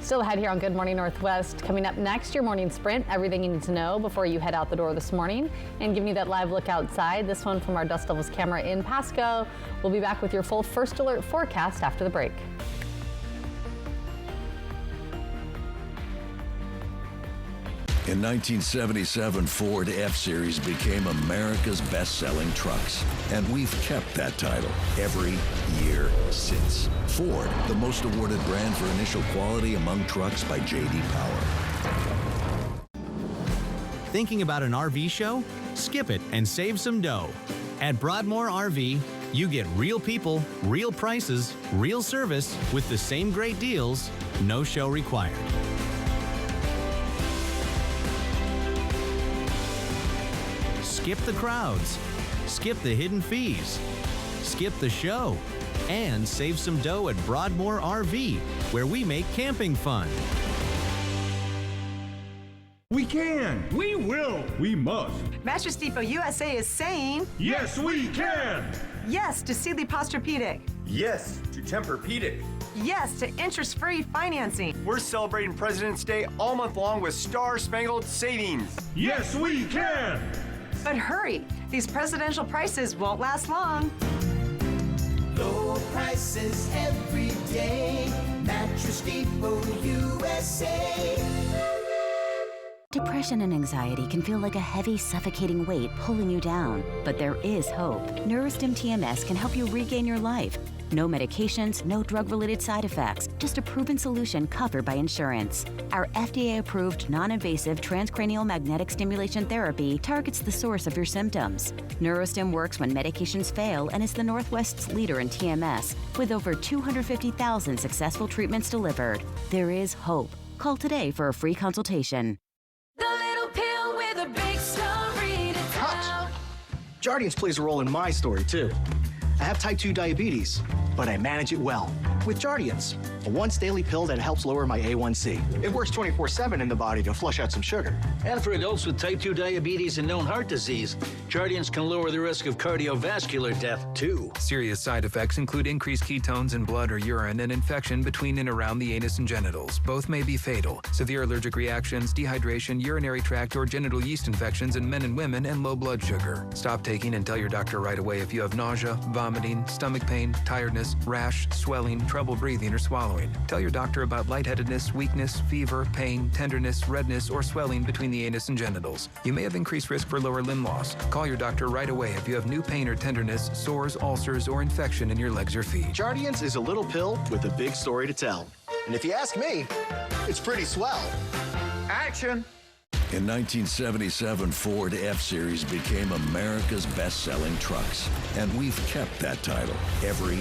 Still ahead here on Good Morning Northwest. Coming up next, your morning sprint, everything you need to know before you head out the door this morning, and giving you that live look outside. This one from our Dust Devils camera in Pasco. We'll be back with your full first alert forecast after the break. In 1977, Ford F-Series became America's best-selling trucks. And we've kept that title every year since. Ford, the most awarded brand for initial quality among trucks by J.D. Power. Thinking about an RV show? Skip it and save some dough. At Broadmoor RV, you get real people, real prices, real service with the same great deals, no show required. Skip the crowds, skip the hidden fees, skip the show, and save some dough at Broadmoor RV, where we make camping fun. We can! We will! We must! Mattress Depot USA is saying... Yes, we can! Yes to Sealy Posturepedic. Yes to Tempur-Pedic. Yes to interest-free financing. We're celebrating President's Day all month long with Star-Spangled Savings. Yes, we can! But hurry, these presidential prices won't last long. Low prices every day. Mattress Depot USA. Depression and anxiety can feel like a heavy, suffocating weight pulling you down. But there is hope. Neurostim TMS can help you regain your life. No medications, no drug-related side effects, just a proven solution covered by insurance. Our FDA-approved, non-invasive transcranial magnetic stimulation therapy targets the source of your symptoms. Neurostim works when medications fail and is the Northwest's leader in TMS, with over 250,000 successful treatments delivered. There is hope. Call today for a free consultation. The little pill with a big story to tell. Jardiance plays a role in my story, too. I have type 2 diabetes, but I manage it well with Jardiance. a once daily pill that helps lower my A1C. It works 24/7 in the body to flush out some sugar. And for adults with type 2 diabetes and known heart disease, Jardiance can lower the risk of cardiovascular death, too. Serious side effects include increased ketones in blood or urine and infection between and around the anus and genitals. Both may be fatal. Severe allergic reactions, dehydration, urinary tract or genital yeast infections in men and women, and low blood sugar. Stop taking and tell your doctor right away if you have nausea, vomiting, stomach pain, tiredness, rash, swelling, trouble breathing or swallowing. Tell your doctor about lightheadedness, weakness, fever, pain, tenderness, redness, or swelling between the anus and genitals. You may have increased risk for lower limb loss. Call your doctor right away if you have new pain or tenderness, sores, ulcers, or infection in your legs or feet. Jardiance is a little pill with a big story to tell. And if you ask me, it's pretty swell. Action! In 1977, Ford F-Series became America's best-selling trucks. And we've kept that title every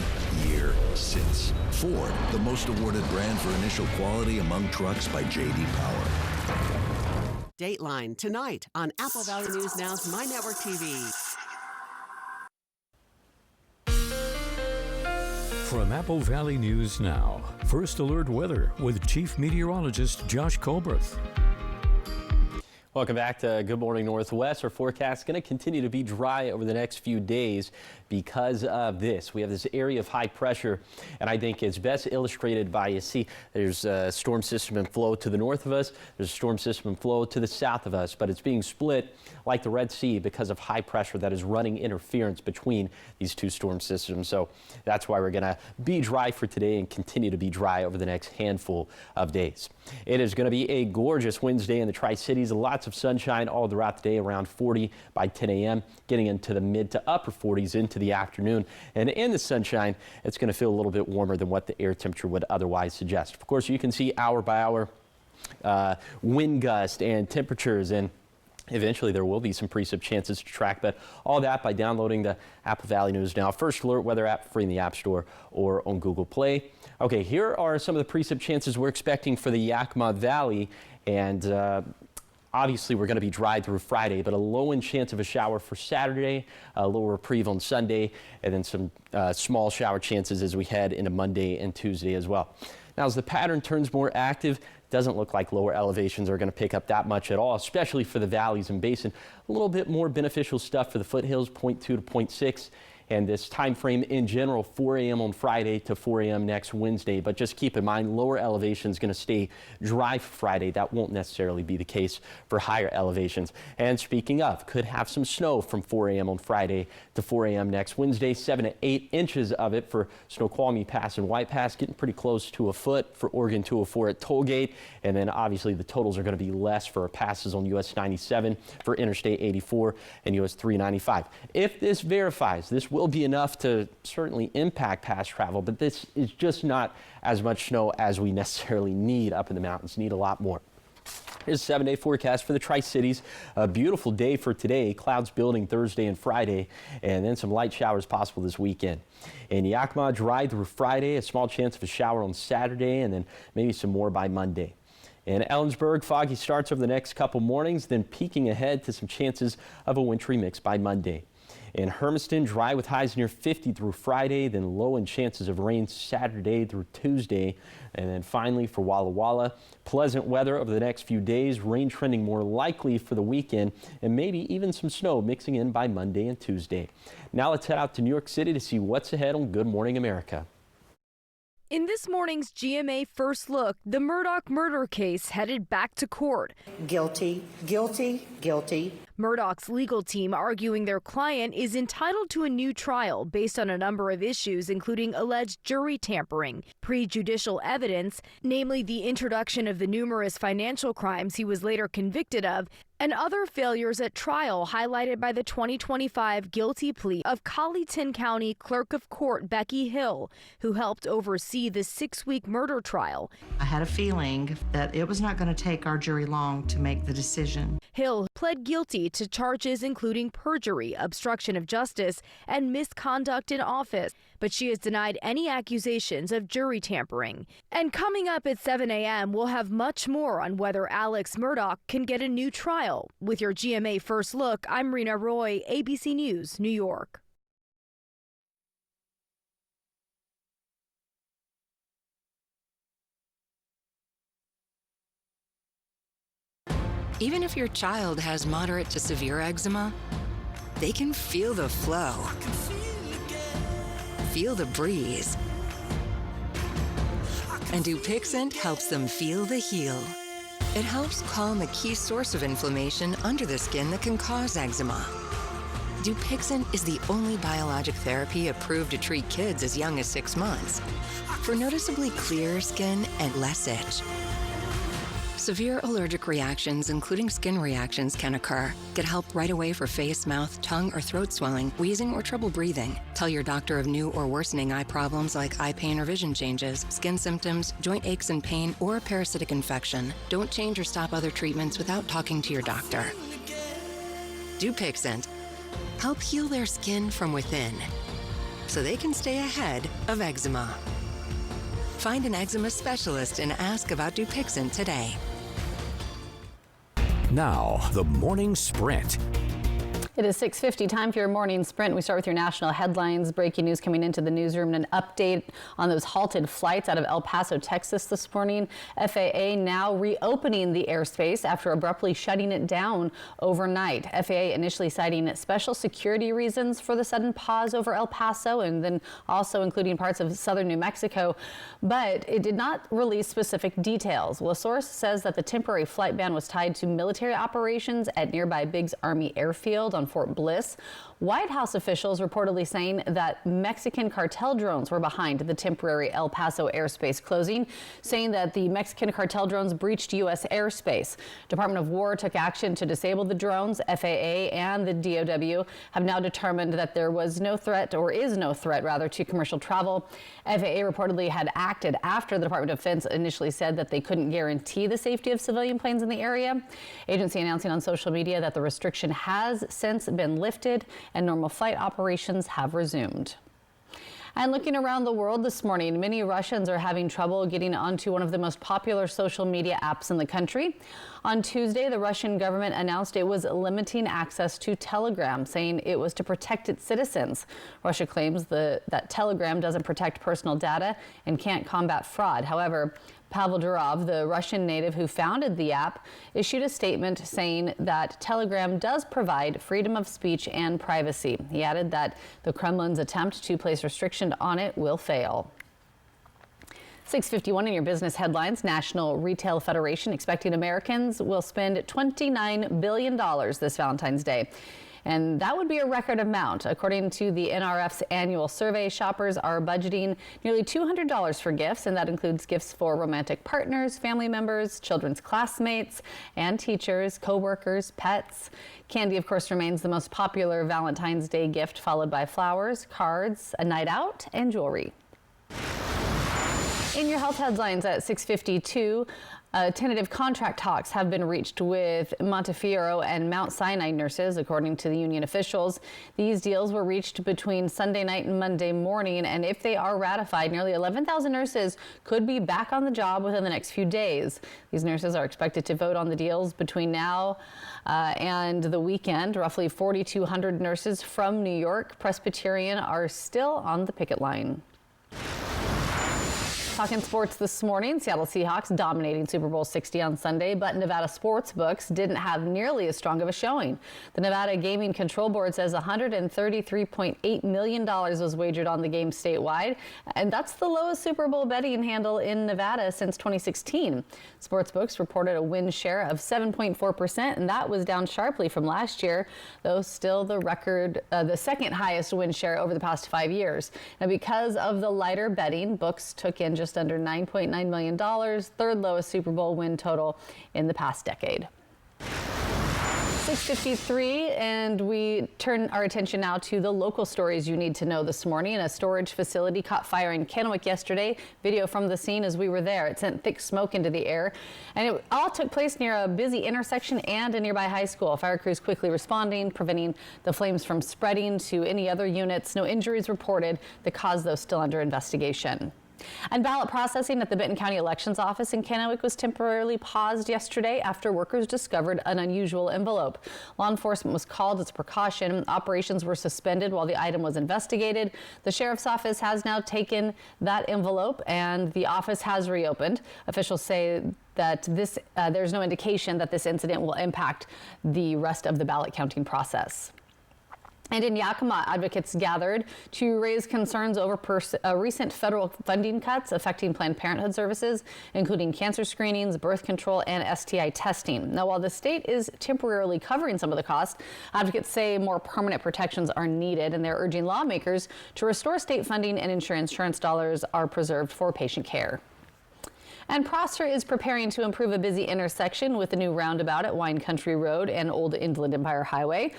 year since. Ford, the most awarded brand for initial quality among trucks by J.D. Power. Dateline tonight on Apple Valley News Now's My Network TV. From Apple Valley News Now, First Alert Weather with Chief Meteorologist Josh Colbreth. Welcome back to Good Morning Northwest. Our forecast is going to continue to be dry over the next few days because of this. We have this area of high pressure, and I think it's best illustrated by, you see, there's a storm system and flow to the north of us. There's a storm system and flow to the south of us, but it's being split like the Red Sea because of high pressure that is running interference between these two storm systems. So that's why we're going to be dry for today and continue to be dry over the next handful of days. It is going to be a gorgeous Wednesday in the Tri-Cities. Lots of sunshine all throughout the day, around 40 by 10 a.m., getting into the mid to upper 40s into the afternoon. And in the sunshine, it's going to feel a little bit warmer than what the air temperature would otherwise suggest. Of course, you can see hour by hour wind gust and temperatures, and eventually there will be some precip chances to track, but all that by downloading the Apple Valley News Now First Alert weather app free in the App Store or on Google Play. Okay, here are some of the precip chances we're expecting for the Yakima Valley, and obviously we're going to be dry through Friday, but a low end chance of a shower for Saturday, a little reprieve on Sunday, and then some small shower chances as we head into Monday and Tuesday as well. Now, as the pattern turns more active, doesn't look like lower elevations are going to pick up that much at all, especially for the valleys and basin. A little bit more beneficial stuff for the foothills, 0.2 to 0.6. And this time frame in general, 4 a.m. on Friday to 4 a.m. next Wednesday. But just keep in mind, lower elevation is going to stay dry for Friday. That won't necessarily be the case for higher elevations. And speaking of, could have some snow from 4 a.m. on Friday to 4 a.m. next Wednesday. 7 to 8 inches of it for Snoqualmie Pass and White Pass, getting pretty close to a foot for Oregon 204 at Tollgate. And then obviously the totals are going to be less for passes on US 97, for Interstate 84 and US 395. If this verifies, this will be enough to certainly impact pass travel, but this is just not as much snow as we necessarily need up in the mountains. Need a lot more. Here's a 7-day forecast for the Tri-Cities. A beautiful day for today. Clouds building Thursday and Friday, and then some light showers possible this weekend. In Yakima, dry through Friday, a small chance of a shower on Saturday, and then maybe some more by Monday. In Ellensburg, foggy starts over the next couple mornings, then peaking ahead to some chances of a wintry mix by Monday. In Hermiston, dry with highs near 50 through Friday, then low in chances of rain Saturday through Tuesday. And then finally for Walla Walla, pleasant weather over the next few days, rain trending more likely for the weekend, and maybe even some snow mixing in by Monday and Tuesday. Now let's head out to New York City to see what's ahead on Good Morning America. In this morning's GMA First Look, the Murdaugh murder case headed back to court. Guilty, guilty, guilty. Murdaugh's legal team arguing their client is entitled to a new trial based on a number of issues, including alleged jury tampering, prejudicial evidence, namely the introduction of the numerous financial crimes he was later convicted of, and other failures at trial highlighted by the 2025 guilty plea of Colleton County Clerk of Court Becky Hill, who helped oversee the 6-week murder trial. I had a feeling that it was not going to take our jury long to make the decision. Hill pled guilty to charges including perjury, obstruction of justice, and misconduct in office, but she has denied any accusations of jury tampering. And coming up at 7 a.m., we'll have much more on whether Alex Murdaugh can get a new trial. With your GMA First Look, I'm Rena Roy, ABC News, New York. Even if your child has moderate to severe eczema, they can feel the flow, feel the breeze. And Dupixent helps them feel the heal. It helps calm the key source of inflammation under the skin that can cause eczema. Dupixent is the only biologic therapy approved to treat kids as young as 6 months for noticeably clearer skin and less itch. Severe allergic reactions, including skin reactions, can occur. Get help right away for face, mouth, tongue, or throat swelling, wheezing, or trouble breathing. Tell your doctor of new or worsening eye problems like eye pain or vision changes, skin symptoms, joint aches and pain, or a parasitic infection. Don't change or stop other treatments without talking to your doctor. Dupixent. Help heal their skin from within so they can stay ahead of eczema. Find an eczema specialist and ask about Dupixent today. Now, the morning sprint. It is 6:50, time for your morning sprint. We start with your national headlines. Breaking news coming into the newsroom, and an update on those halted flights out of El Paso, Texas this morning. FAA now reopening the airspace after abruptly shutting it down overnight. FAA initially citing special security reasons for the sudden pause over El Paso, and then also including parts of southern New Mexico, but it did not release specific details. Well, a source says that the temporary flight ban was tied to military operations at nearby Biggs Army Airfield on Fort Bliss. White House officials reportedly saying that Mexican cartel drones were behind the temporary El Paso airspace closing, saying that the Mexican cartel drones breached U.S. airspace. Department of War took action to disable the drones. FAA and the DOW have now determined that there was no threat, or is no threat rather, to commercial travel. FAA reportedly had acted after the Department of Defense initially said that they couldn't guarantee the safety of civilian planes in the area. Agency announcing on social media that the restriction has since been lifted and normal flight operations have resumed. And looking around the world this morning, many Russians are having trouble getting onto one of the most popular social media apps in the country. On Tuesday, the Russian government announced it was limiting access to Telegram, saying it was to protect its citizens. Russia claims that Telegram doesn't protect personal data and can't combat fraud. However, Pavel Durov, the Russian native who founded the app, issued a statement saying that Telegram does provide freedom of speech and privacy. He added that the Kremlin's attempt to place restriction on it will fail. 6:51 in your business headlines. National Retail Federation expecting Americans will spend $29 billion this Valentine's Day. And that would be a record amount. According to the NRF's annual survey, shoppers are budgeting nearly $200 for gifts, and that includes gifts for romantic partners, family members, children's classmates, and teachers, co-workers, pets. Candy, of course, remains the most popular Valentine's Day gift, followed by flowers, cards, a night out, and jewelry. In your health headlines at 6:52, tentative contract talks have been reached with Montefiore and Mount Sinai nurses, according to the union officials. These deals were reached between Sunday night and Monday morning, and if they are ratified, nearly 11,000 nurses could be back on the job within the next few days. These nurses are expected to vote on the deals between now and the weekend. Roughly 4,200 nurses from New York Presbyterian are still on the picket line. Talking sports this morning, Seattle Seahawks dominating Super Bowl 60 on Sunday, but Nevada sportsbooks didn't have nearly as strong of a showing. The Nevada Gaming Control Board says $133.8 million was wagered on the game statewide, and that's the lowest Super Bowl betting handle in Nevada since 2016. Sportsbooks reported a win share of 7.4%, and that was down sharply from last year, though still the record, the second highest win share over the past 5 years. Now, because of the lighter betting, books took in just under $9.9 million, third lowest Super Bowl win total in the past decade. 6:53, and we turn our attention now to the local stories you need to know this morning. A storage facility caught fire in Kennewick yesterday. Video from the scene as we were there. It sent thick smoke into the air, and it all took place near a busy intersection and a nearby high school. Fire crews quickly responding, preventing the flames from spreading to any other units. No injuries reported. The cause, though, still under investigation. And ballot processing at the Benton County Elections Office in Kennewick was temporarily paused yesterday after workers discovered an unusual envelope. Law enforcement was called as a precaution. Operations were suspended while the item was investigated. The sheriff's office has now taken that envelope and the office has reopened. Officials say that there's no indication that this incident will impact the rest of the ballot counting process. And in Yakima, advocates gathered to raise concerns over recent federal funding cuts affecting Planned Parenthood services, including cancer screenings, birth control, and STI testing. Now, while the state is temporarily covering some of the costs, advocates say more permanent protections are needed, and they're urging lawmakers to restore state funding and ensure insurance dollars are preserved for patient care. And Prosser is preparing to improve a busy intersection with a new roundabout at Wine Country Road and Old Inland Empire Highway.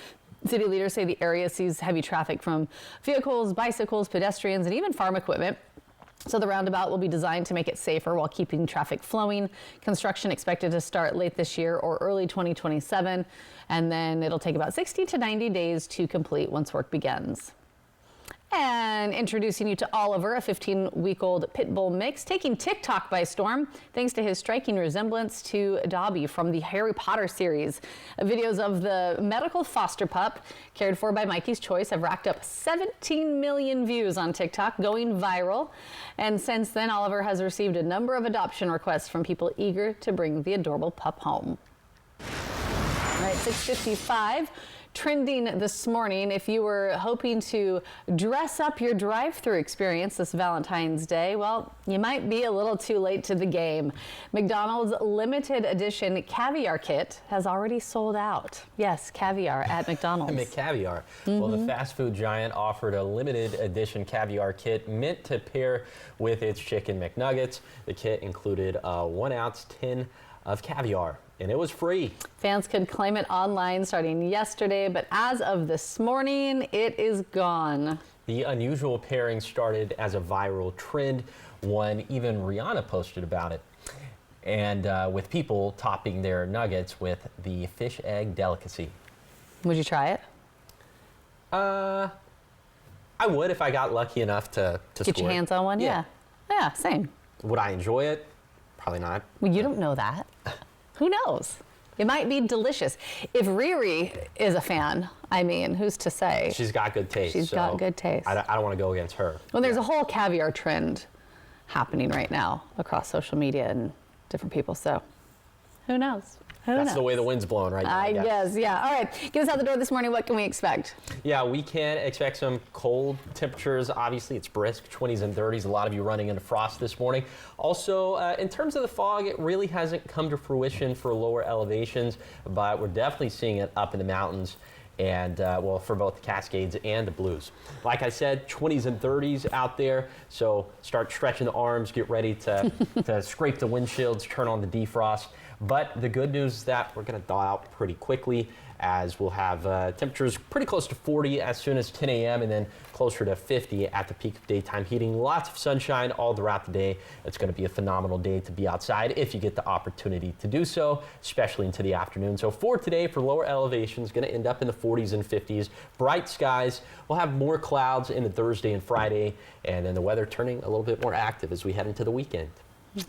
City leaders say the area sees heavy traffic from vehicles, bicycles, pedestrians, and even farm equipment. So the roundabout will be designed to make it safer while keeping traffic flowing. Construction expected to start late this year or early 2027, and then it'll take about 60 to 90 days to complete once work begins. And introducing you to Oliver, a 15-week-old pit bull mix, taking TikTok by storm thanks to his striking resemblance to Dobby from the Harry Potter series. Videos of the medical foster pup, cared for by Mikey's Choice, have racked up 17 million views on TikTok, going viral. And since then, Oliver has received a number of adoption requests from people eager to bring the adorable pup home. All right, 6:55. Trending this morning, if you were hoping to dress up your drive-thru experience this Valentine's Day, well, you might be a little too late to the game. McDonald's limited edition caviar kit has already sold out. Yes, caviar at McDonald's. McCaviar. Well, the fast food giant offered a limited edition caviar kit meant to pair with its chicken McNuggets. The kit included a 1-ounce tin of caviar, and it was free. Fans could claim it online starting yesterday, but as of this morning, it is gone. The unusual pairing started as a viral trend. Even Rihanna posted about it. And with people topping their nuggets with the fish egg delicacy. Would you try it? I would if I got lucky enough to get your hands on one. Yeah, same. Would I enjoy it? Probably not. Well, you don't know that. Who knows? It might be delicious. If Riri is a fan, I mean, who's to say? She's got good taste. She's got good taste. I don't want to go against her. Well, there's a whole caviar trend happening right now across social media and different people. So who knows? That's the way the wind's blowing right now. I guess, yeah. All right, get us out the door this morning. What can we expect? Yeah, we can expect some cold temperatures. Obviously, it's brisk, 20s and 30s. A lot of you running into frost this morning. Also, in terms of the fog, it really hasn't come to fruition for lower elevations, but we're definitely seeing it up in the mountains. And well, for both the Cascades and the Blues. Like I said, 20s and 30s out there. So start stretching the arms, get ready to scrape the windshields, turn on the defrost. But the good news is that we're going to thaw out pretty quickly, as we'll have temperatures pretty close to 40 as soon as 10 a.m. and then closer to 50 at the peak of daytime heating. Lots of sunshine all throughout the day. It's going to be a phenomenal day to be outside if you get the opportunity to do so, especially into the afternoon. So for today, for lower elevations, going to end up in the 40s and 50s. Bright skies. We'll have more clouds in the Thursday and Friday, and then the weather turning a little bit more active as we head into the weekend.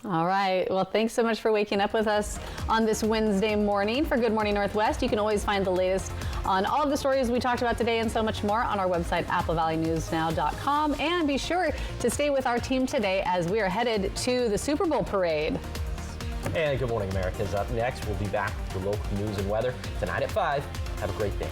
All right. Well, thanks so much for waking up with us on this Wednesday morning. For Good Morning Northwest, you can always find the latest on all of the stories we talked about today and so much more on our website, applevalleyNewsNow.com. And be sure to stay with our team today as we are headed to the Super Bowl parade. And Good Morning America is up next. We'll be back with the local news and weather tonight at 5. Have a great day.